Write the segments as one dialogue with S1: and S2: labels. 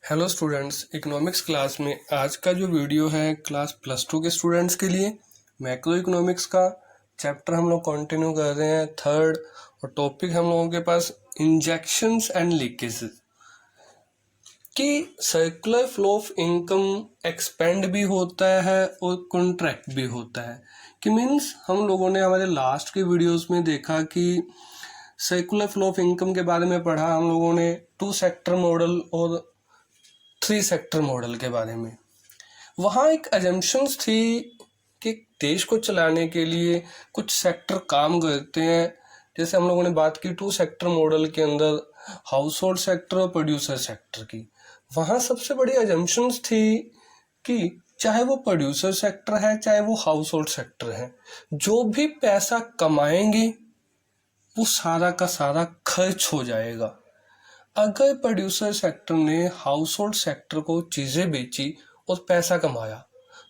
S1: Hello students, economics class में आज का जो वीडियो है क्लास +2 के स्टूडेंट्स के लिए मैक्रो इकोनॉमिक्स का चैप्टर हम लोग कंटिन्यू कर रहे हैं थर्ड। और टॉपिक हम लोगों के पास इंजेक्शंस एंड लीकेजेस कि circular flow of income expand भी होता है और कॉन्ट्रैक्ट भी होता है। कि मीन्स हम लोगों ने हमारे लास्ट के वीडियोस में देखा कि सर्कुलर फ्लो ऑफ इनकम के बारे में पढ़ा हम लोगों ने 2 सेक्टर मॉडल और 3 सेक्टर मॉडल के बारे में। वहाँ एक अजम्पशंस थी कि देश को चलाने के लिए कुछ सेक्टर काम करते हैं। जैसे हम लोगों ने बात की 2 सेक्टर मॉडल के अंदर हाउस होल्ड सेक्टर और प्रोड्यूसर सेक्टर की। वहाँ सबसे बड़ी अजम्पशंस थी कि चाहे वो प्रोड्यूसर सेक्टर है चाहे वो हाउस होल्ड सेक्टर है, जो भी पैसा कमाएंगे वो सारा का सारा खर्च हो जाएगा। अगर प्रोड्यूसर सेक्टर ने हाउस होल्ड सेक्टर को चीज़ें बेची और पैसा कमाया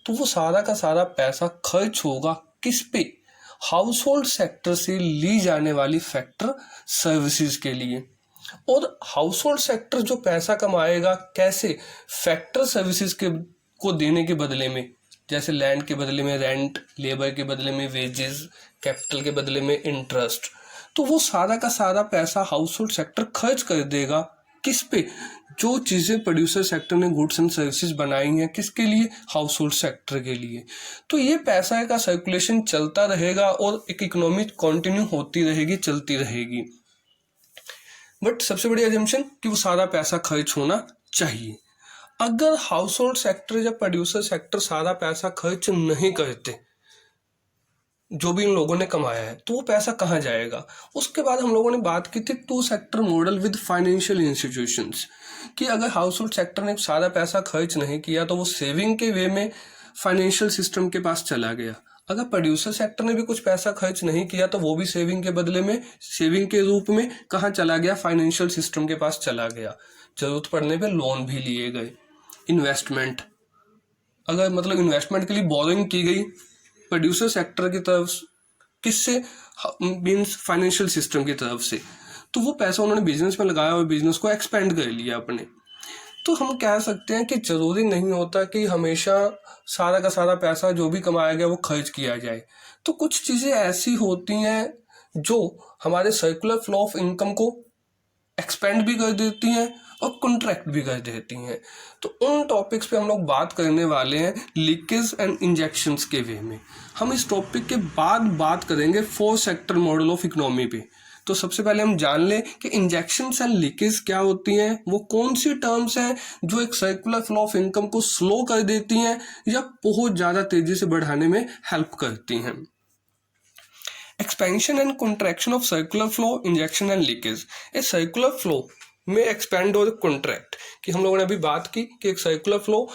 S1: तो वो सारा का सारा पैसा खर्च होगा किस पे? हाउस होल्ड सेक्टर से ली जाने वाली फैक्टर सर्विसेज के लिए। और हाउस होल्ड सेक्टर जो पैसा कमाएगा कैसे? फैक्टर सर्विसेज के को देने के बदले में, जैसे लैंड के बदले में रेंट, लेबर के बदले में वेजेस, कैपिटल के बदले में इंटरेस्ट। तो वो सारा का सारा पैसा हाउस होल्ड सेक्टर खर्च कर देगा किस पे? जो चीज़ें प्रोड्यूसर सेक्टर ने गुड्स एंड सर्विसेज बनाई हैं, किसके लिए? हाउस होल्ड सेक्टर के लिए। तो ये पैसा का सर्कुलेशन चलता रहेगा और एक इकोनॉमी कंटिन्यू होती रहेगी, चलती रहेगी। बट सबसे बड़ी अजम्पशन कि वो सारा पैसा खर्च होना चाहिए। अगर हाउस होल्ड सेक्टर या प्रोड्यूसर सेक्टर सारा पैसा खर्च नहीं करते जो भी इन लोगों ने कमाया है, तो वो पैसा कहाँ जाएगा? उसके बाद हम लोगों ने बात की थी 2 sector model with financial institutions कि अगर हाउस होल्ड सेक्टर ने सारा पैसा खर्च नहीं किया तो वो सेविंग के वे में फाइनेंशियल सिस्टम के पास चला गया। अगर प्रोड्यूसर सेक्टर ने भी कुछ पैसा खर्च नहीं किया तो वो भी सेविंग के बदले में, सेविंग के रूप में कहाँ चला गया? फाइनेंशियल सिस्टम के पास चला गया। जरूरत पड़ने पर लोन भी लिए गए। इन्वेस्टमेंट, अगर मतलब इन्वेस्टमेंट के लिए बोरिंग की गई प्रोड्यूसर सेक्टर की तरफ, किससे? मीन्स फाइनेंशियल सिस्टम की तरफ से, तो वो पैसा उन्होंने बिजनेस में लगाया और बिजनेस को एक्सपेंड कर लिया अपने। तो हम कह सकते हैं कि जरूरी नहीं होता कि हमेशा सारा का सारा पैसा जो भी कमाया गया वो खर्च किया जाए। तो कुछ चीजें ऐसी होती हैं जो हमारे सर्कुलर फ्लो ऑफ इनकम को एक्सपेंड भी कर देती हैं और कॉन्ट्रैक्ट भी कर देती हैं। तो उन टॉपिक्स पे हम लोग बात करने वाले हैं लीकेज एंड इंजेक्शंस के वे में। हम इस टॉपिक के बाद बात करेंगे 4 सेक्टर मॉडल ऑफ इकोनॉमी पे। तो सबसे पहले हम जान लें कि इंजेक्शंस एंड लीकेज क्या होती हैं, वो कौन सी टर्म्स हैं जो एक सर्कुलर फ्लो ऑफ इनकम को स्लो कर देती हैं या बहुत ज़्यादा तेजी से बढ़ाने में हेल्प करती हैं। Expansion and contraction of circular flow, injection and leakage. A circular flow में एक्सपेंड और कॉन्ट्रैक्ट की हम लोगों ने अभी बात की कि एक सर्कुलर फ्लो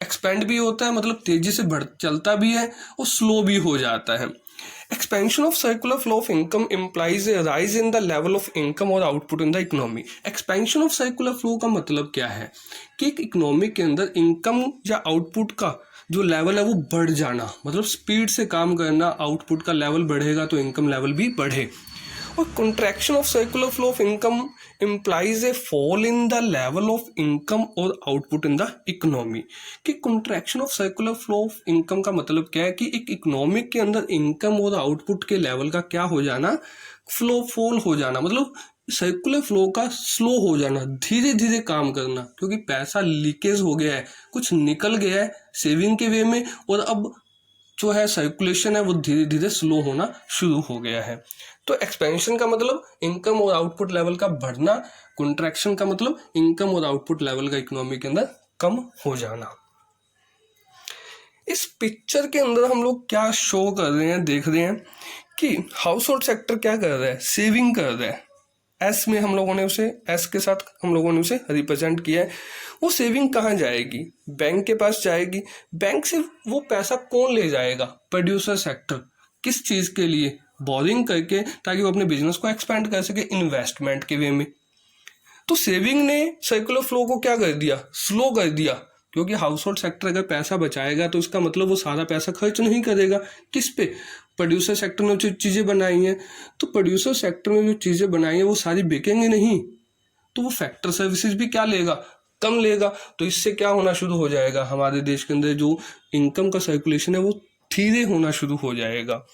S1: एक्सपेंड भी होता है, मतलब तेजी से बढ़ चलता भी है और स्लो भी हो जाता है। Expansion of circular flow of income implies a rise in the level of income और output in the economy. Expansion of circular flow का मतलब क्या है कि एक इकोनॉमी के अंदर इनकम या आउटपुट का जो लेवल है वो बढ़ जाना, मतलब स्पीड से काम करना, आउटपुट का लेवल बढ़ेगा तो इनकम लेवल भी बढ़े। और contraction of circular flow of income implies A fall in the level of income और आउटपुट इन द इकोनॉमी। कि contraction of circular flow of income का मतलब क्या है कि एक इकोनॉमिक के अंदर इनकम और आउटपुट के लेवल का क्या हो जाना? फॉल हो जाना, मतलब सर्कुलर फ्लो का स्लो हो जाना, धीरे धीरे काम करना, क्योंकि पैसा लीकेज हो गया है, कुछ निकल गया है सेविंग के वे में और अब जो है सर्कुलेशन है वो धीरे धीरे स्लो होना शुरू हो गया है। तो एक्सपेंशन का मतलब इनकम और आउटपुट लेवल का बढ़ना, कॉन्ट्रैक्शन का मतलब इनकम और आउटपुट लेवल का इकोनॉमी के अंदर कम हो जाना। इस पिक्चर के अंदर हम लोग क्या शो कर रहे हैं, देख रहे हैं कि हाउस होल्ड सेक्टर क्या कर रहा है? सेविंग कर रहा है। एस में हम लोगों ने उसे, एस के साथ हम लोगों ने उसे रिप्रेजेंट किया है। वो सेविंग कहाँ जाएगी? बैंक के पास जाएगी। बैंक से वो पैसा कौन ले जाएगा? Producer sector. किस चीज के लिए? बोरिंग करके, ताकि वो अपने बिजनेस को एक्सपेंड कर सके इन्वेस्टमेंट के वे में। तो सेविंग ने सर्कुलर फ्लो को क्या कर दिया? स्लो कर दिया, क्योंकि हाउस होल्ड सेक्टर अगर पैसा बचाएगा तो इसका मतलब वो सारा पैसा खर्च नहीं करेगा। किस पे? प्रोड्यूसर सेक्टर में जो चीज़ें बनाई हैं, तो प्रोड्यूसर सेक्टर में जो चीज़ें बनाई हैं वो सारी बिकेंगी नहीं, तो वो फैक्टर सर्विसेज भी क्या लेगा? कम लेगा तो इससे क्या होना शुरू हो जाएगा, हमारे देश के अंदर जो इनकम का सर्कुलेशन है वो धीरे होना शुरू हो जाएगा।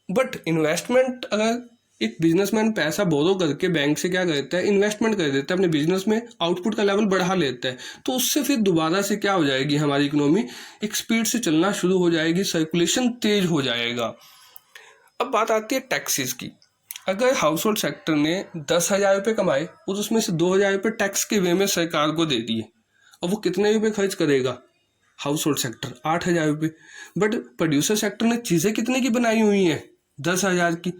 S1: बट इन्वेस्टमेंट, अगर एक बिजनेसमैन पैसा बोरो करके बैंक से क्या करता है, इन्वेस्टमेंट कर देता है अपने बिजनेस में, आउटपुट का लेवल बढ़ा लेता है, तो उससे फिर दोबारा से क्या हो जाएगी, हमारी इकोनॉमी एक स्पीड से चलना शुरू हो जाएगी, सर्कुलेशन तेज हो जाएगा। अब बात आती है टैक्सेस की। अगर हाउस होल्ड सेक्टर ने 10,000 रुपये कमाए और उसमें से 2,000 रुपये टैक्स के वे में सरकार को दे दिए, और वो कितने रुपये खर्च करेगा, हाउस होल्ड सेक्टर 8,000 रुपये। बट प्रोड्यूसर सेक्टर ने चीज़ें कितने की बनाई हुई हैं, 10,000 की,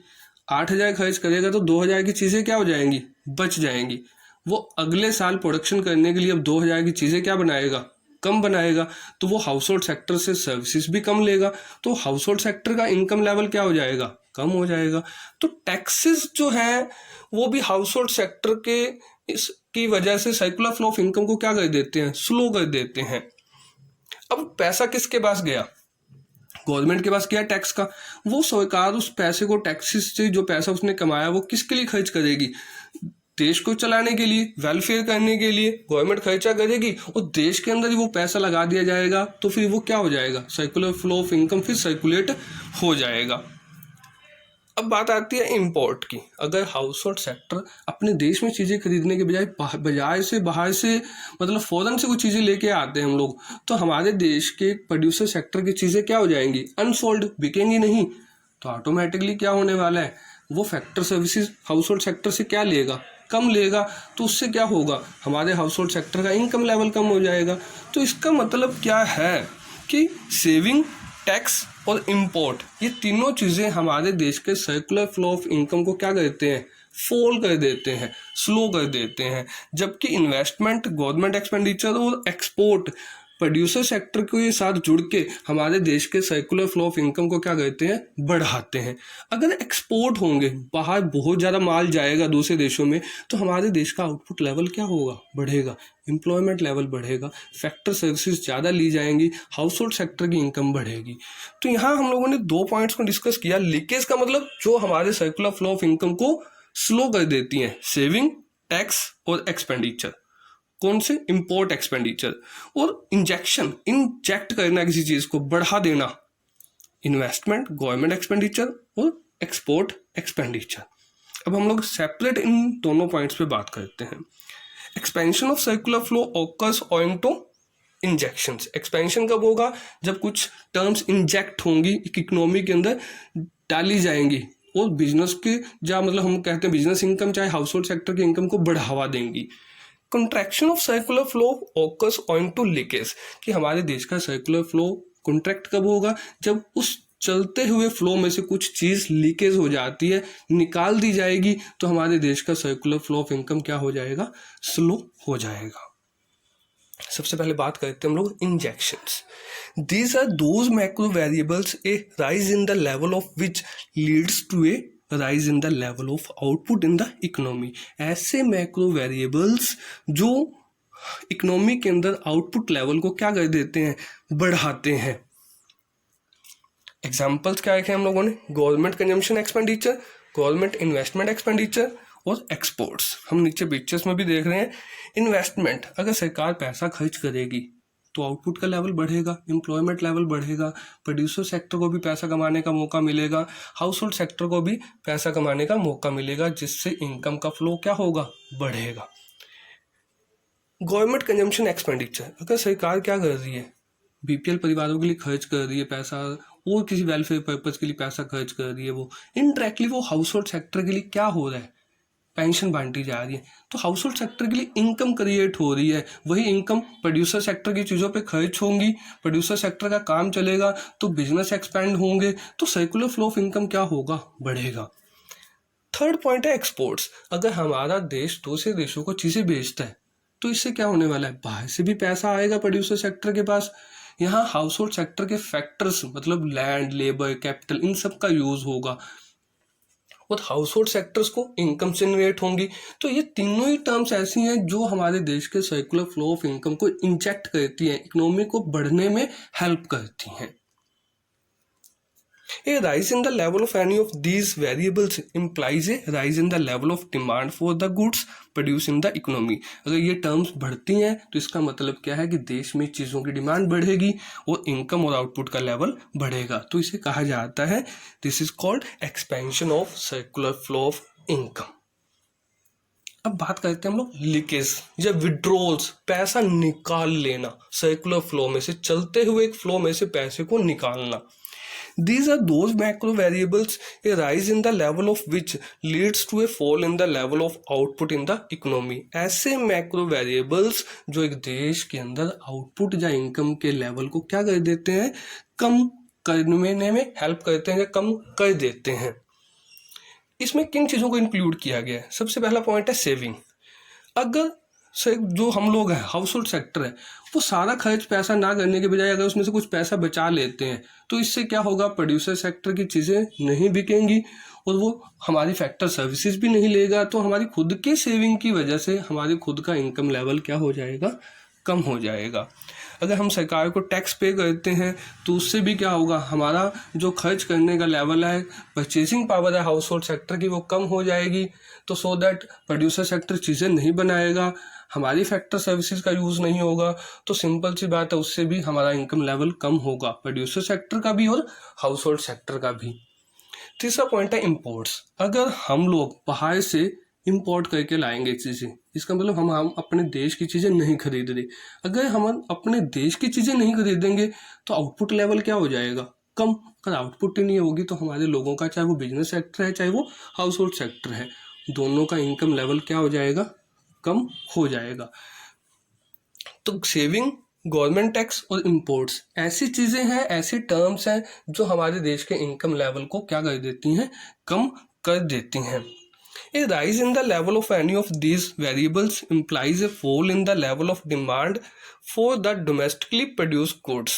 S1: 8,000 खर्च करेगा तो 2,000 की चीज़ें क्या हो जाएंगी, बच जाएंगी। वो अगले साल प्रोडक्शन करने के लिए अब 2,000 की चीज़ें क्या बनाएगा, कम बनाएगा, तो वो हाउस होल्ड सेक्टर से सर्विसेज भी कम लेगा, तो हाउस होल्ड सेक्टर का इनकम लेवल क्या हो जाएगा, कम हो जाएगा। तो टैक्सेस जो है वो भी हाउस होल्ड सेक्टर के इसकी वजह से सर्कुलर फ्लो ऑफ इनकम को क्या कर देते हैं, स्लो कर देते हैं। अब पैसा किसके पास गया, गवर्नमेंट के पास गया टैक्स का। वो सरकार उस पैसे को, टैक्सेस से जो पैसा उसने कमाया वो किसके लिए खर्च करेगी, देश को चलाने के लिए, वेलफेयर करने के लिए गवर्नमेंट खर्चा करेगी, और देश के अंदर ही वो पैसा लगा दिया जाएगा, तो फिर वो क्या हो जाएगा, सर्कुलर फ्लो ऑफ इनकम फिर सर्कुलेट हो जाएगा। अब बात आती है इंपोर्ट की। अगर हाउस होल्ड सेक्टर अपने देश में चीज़ें खरीदने के बजाय बाहर से मतलब फॉरेन से कुछ चीज़ें लेके आते हैं हम लोग, तो हमारे देश के प्रोड्यूसर सेक्टर की चीज़ें क्या हो जाएंगी, अनसोल्ड, बिकेंगी नहीं। तो ऑटोमेटिकली क्या होने वाला है, वो factor services house hold sector से क्या लेगा, कम लेगा, तो उससे क्या होगा, हमारे हाउस होल्ड सेक्टर का इनकम लेवल कम हो जाएगा। तो इसका मतलब क्या है कि सेविंग, टैक्स और इंपोर्ट, ये तीनों चीज़ें हमारे देश के सर्कुलर फ्लो ऑफ इनकम को क्या करते हैं, फॉल कर देते हैं, स्लो कर देते हैं। जबकि इन्वेस्टमेंट, गवर्नमेंट एक्सपेंडिचर और एक्सपोर्ट प्रोड्यूसर सेक्टर के साथ जुड़ के हमारे देश के सर्कुलर फ्लो ऑफ इनकम को क्या करते हैं, बढ़ाते हैं। अगर एक्सपोर्ट होंगे, बाहर बहुत ज़्यादा माल जाएगा दूसरे देशों में, तो हमारे देश का आउटपुट लेवल क्या होगा, बढ़ेगा, एम्प्लॉयमेंट लेवल बढ़ेगा, फैक्टर सर्विसेज ज़्यादा ली जाएंगी, हाउस होल्ड सेक्टर की इनकम बढ़ेगी। तो यहाँ हम लोगों ने 2 पॉइंट्स को डिस्कस किया। लीकेज का मतलब जो हमारे सर्कुलर फ्लो ऑफ इनकम को स्लो कर देती हैं, सेविंग, टैक्स और एक्सपेंडिचर। कौन से, इंपोर्ट एक्सपेंडिचर। और इंजेक्शन, इंजेक्ट करना किसी चीज को, बढ़ा देना, इन्वेस्टमेंट, गवर्नमेंट एक्सपेंडिचर और एक्सपोर्ट एक्सपेंडिचर। अब हम लोग सेपरेट इन दोनों पॉइंट्स पे बात करते हैं। Expansion of circular flow occurs owing to injections. Expansion कब होगा, जब कुछ टर्म्स इंजेक्ट होंगी, इकोनॉमी के अंदर डाली जाएंगी और बिजनेस के, जहाँ मतलब हम कहते हैं बिजनेस इनकम चाहे हाउस होल्ड सेक्टर की इनकम को बढ़ावा देंगी। Contraction of circular flow occurs owing to leakage, कि हमारे देश का सर्कुलर फ्लो कॉन्ट्रैक्ट कब होगा, जब उस चलते हुए फ्लो में से कुछ चीज लीकेज हो जाती है, निकाल दी जाएगी, तो हमारे देश का सर्कुलर फ्लो ऑफ इनकम क्या हो जाएगा, स्लो हो जाएगा। सबसे पहले बात करते हैं हम लोग injections. These are those macro variables a rise in the level of which leads to a rise in the level of output in the economy. ऐसे मैक्रो वेरिएबल्स जो इकोनॉमी के अंदर आउटपुट लेवल को क्या कर देते हैं, बढ़ाते हैं। एग्जाम्पल्स क्या रखे हम लोगों ने, government consumption expenditure, government investment expenditure और एक्सपोर्ट्स। हम नीचे पिक्चर्स में भी देख रहे हैं। इन्वेस्टमेंट, अगर सरकार पैसा खर्च करेगी तो आउटपुट का लेवल बढ़ेगा, एम्प्लॉयमेंट लेवल बढ़ेगा, प्रोड्यूसर सेक्टर को भी पैसा कमाने का मौका मिलेगा, हाउस होल्ड सेक्टर को भी पैसा कमाने का मौका मिलेगा, जिससे इनकम का फ्लो क्या होगा, बढ़ेगा। गवर्नमेंट कंजम्पशन एक्सपेंडिचर, अगर सरकार क्या कर रही है, बीपीएल परिवारों के लिए खर्च कर रही है पैसा, और किसी वेलफेयर पर्पज के लिए पैसा खर्च कर रही है, वो इनडायरेक्टली वो हाउस होल्ड सेक्टर के लिए क्या हो रहा है, पेंशन बांटी जा रही है, तो हाउस होल्ड सेक्टर के लिए इनकम क्रिएट हो रही है। वही इनकम प्रोड्यूसर सेक्टर की चीज़ों पे खर्च होंगी, प्रोड्यूसर सेक्टर का काम चलेगा तो बिजनेस एक्सपेंड होंगे, तो सर्कुलर फ्लो ऑफ इनकम क्या होगा, बढ़ेगा। थर्ड पॉइंट है एक्सपोर्ट्स। अगर हमारा देश दूसरे देशों को चीज़ें बेचता है तो इससे क्या होने वाला है, बाहर से भी पैसा आएगा प्रोड्यूसर सेक्टर के पास। यहाँ हाउस होल्ड सेक्टर के फैक्टर्स मतलब लैंड, लेबर, कैपिटल, इन सब का यूज होगा और हाउस होल्ड सेक्टर्स को इनकम जनरेट होंगी। तो ये तीनों ही टर्म्स ऐसी हैं जो हमारे देश के सर्कुलर फ्लो ऑफ इनकम को इंजेक्ट करती हैं, इकोनॉमी को बढ़ने में हेल्प करती हैं। A rise in the level of any of these variables implies a rise in the level of demand for the goods produced in the economy. अगर ये टर्म्स बढ़ती हैं तो इसका मतलब क्या है कि देश में चीज़ों की डिमांड बढ़ेगी और इनकम और आउटपुट का लेवल बढ़ेगा, तो इसे कहा जाता है, this is called expansion of circular flow of income. अब बात करते हैं हम लोग लीकेज या विड्रॉल्स, पैसा निकाल लेना, सर्कुलर फ्लो में से, चलते हुए एक फ्लो में से पैसे को निकालना। These are those macro variables a rise in the level of which leads to a fall in the level of output in the economy. ऐसे मैक्रो वेरिएबल्स जो एक देश के अंदर आउटपुट या इनकम के लेवल को क्या कर देते हैं, कम करने में हेल्प करते हैं या कम कर देते हैं। इसमें किन चीज़ों को इंक्लूड किया गया है? सबसे पहला पॉइंट है सेविंग। अगर जो हम लोग हैं, हाउस होल्ड सेक्टर है, वो सारा खर्च पैसा ना करने के बजाय अगर उसमें से कुछ पैसा बचा लेते हैं तो इससे क्या होगा, प्रोड्यूसर सेक्टर की चीज़ें नहीं बिकेंगी और वो हमारी फैक्टर सर्विसेज भी नहीं लेगा, तो हमारी खुद की सेविंग की वजह से हमारे खुद का इनकम लेवल क्या हो जाएगा, कम हो जाएगा। अगर हम सरकार को टैक्स पे करते हैं तो उससे भी क्या होगा, हमारा जो खर्च करने का लेवल है, परचेसिंग पावर है हाउस होल्ड सेक्टर की, वो कम हो जाएगी। तो सो दैट प्रोड्यूसर सेक्टर चीज़ें नहीं बनाएगा, हमारी फैक्टर सर्विसेज का यूज़ नहीं होगा, तो सिंपल सी बात है, उससे भी हमारा इनकम लेवल कम होगा, प्रोड्यूसर सेक्टर का भी और हाउस होल्ड सेक्टर का भी। तीसरा पॉइंट है इम्पोर्ट्स। अगर हम लोग बाहर से इम्पोर्ट करके लाएंगे चीज़ें, इसका मतलब हम अपने देश की चीज़ें नहीं खरीद रहे। अगर हम अपने देश की चीज़ें नहीं खरीदेंगे तो आउटपुट लेवल क्या हो जाएगा, कम। अगर आउटपुट ही नहीं होगी तो हमारे लोगों का, चाहे वो बिजनेस सेक्टर है चाहे वो हाउस होल्ड सेक्टर है, दोनों का इनकम लेवल क्या हो जाएगा, कम हो जाएगा। तो सेविंग, गवर्नमेंट टैक्स और इम्पोर्ट्स ऐसी चीज़ें हैं, ऐसी टर्म्स हैं जो हमारे देश के इनकम लेवल को क्या कर देती हैं, कम कर देती हैं। A rise in the level of any of these variables implies a fall in the level of demand for the domestically produced goods.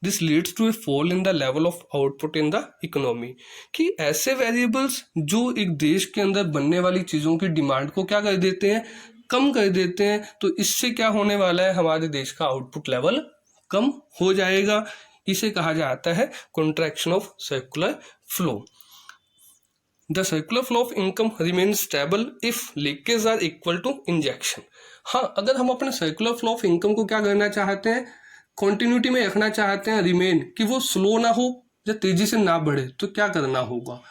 S1: This leads to a fall in the level of output in the economy. कि ऐसे variables जो एक देश के अंदर बनने वाली चीज़ों की डिमांड को क्या कर देते हैं, कम कर देते हैं, तो इससे क्या होने वाला है, हमारे देश का आउटपुट लेवल कम हो जाएगा। इसे कहा जाता है contraction of circular flow. The circular flow of income remains stable if leakage are equal to injection. हाँ, अगर हम अपने सर्कुलर फ्लो ऑफ इनकम को क्या करना चाहते हैं, कॉन्टिन्यूटी में रखना चाहते हैं, रिमेन, कि वो स्लो ना हो या तेजी से ना बढ़े, तो क्या करना होगा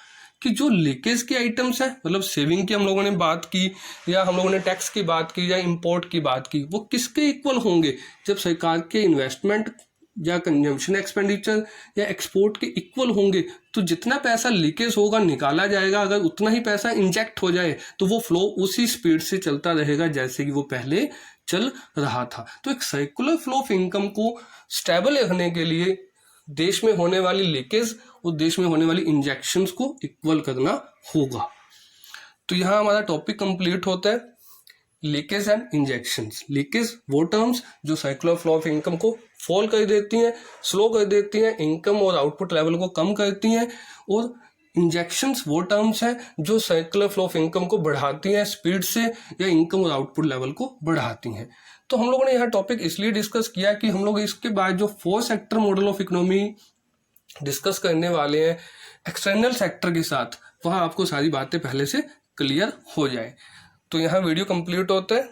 S1: कि जो लीकेज के आइटम्स है, मतलब सेविंग की हम लोगों ने बात की या हम लोगों ने टैक्स की बात की या इंपोर्ट की बात की, वो किसके इक्वल होंगे, जब सरकार के इन्वेस्टमेंट या कंजम्पशन एक्सपेंडिचर या एक्सपोर्ट के इक्वल होंगे, तो जितना पैसा लीकेज होगा निकाला जाएगा, अगर उतना ही पैसा इंजेक्ट हो जाए तो वो फ्लो उसी स्पीड से चलता रहेगा जैसे कि वो पहले चल रहा था। तो एक सर्कुलर फ्लो ऑफ इनकम को स्टेबल रखने के लिए देश में होने वाली लीकेज और देश में होने वाली इंजेक्शंस को इक्वल करना होगा। तो यहाँ हमारा टॉपिक कंप्लीट होता है, लीकेज एंड इंजेक्शंस। लीकेज वो टर्म्स जो सर्कुलर फ्लो ऑफ इनकम को फॉल कर देती हैं, स्लो कर देती हैं, इनकम और आउटपुट लेवल को कम करती हैं, और इंजेक्शंस वो टर्म्स हैं जो सर्कुलर फ्लो ऑफ इनकम को बढ़ाती हैं स्पीड से या इनकम और आउटपुट लेवल को बढ़ाती हैं। तो हम लोगों ने यह टॉपिक इसलिए डिस्कस किया कि हम लोग इसके बाद जो 4 sector model of economy discuss करने वाले हैं एक्सटर्नल सेक्टर के साथ, वहाँ आपको सारी बातें पहले से क्लियर हो जाए। तो यहाँ वीडियो कंप्लीट होता है।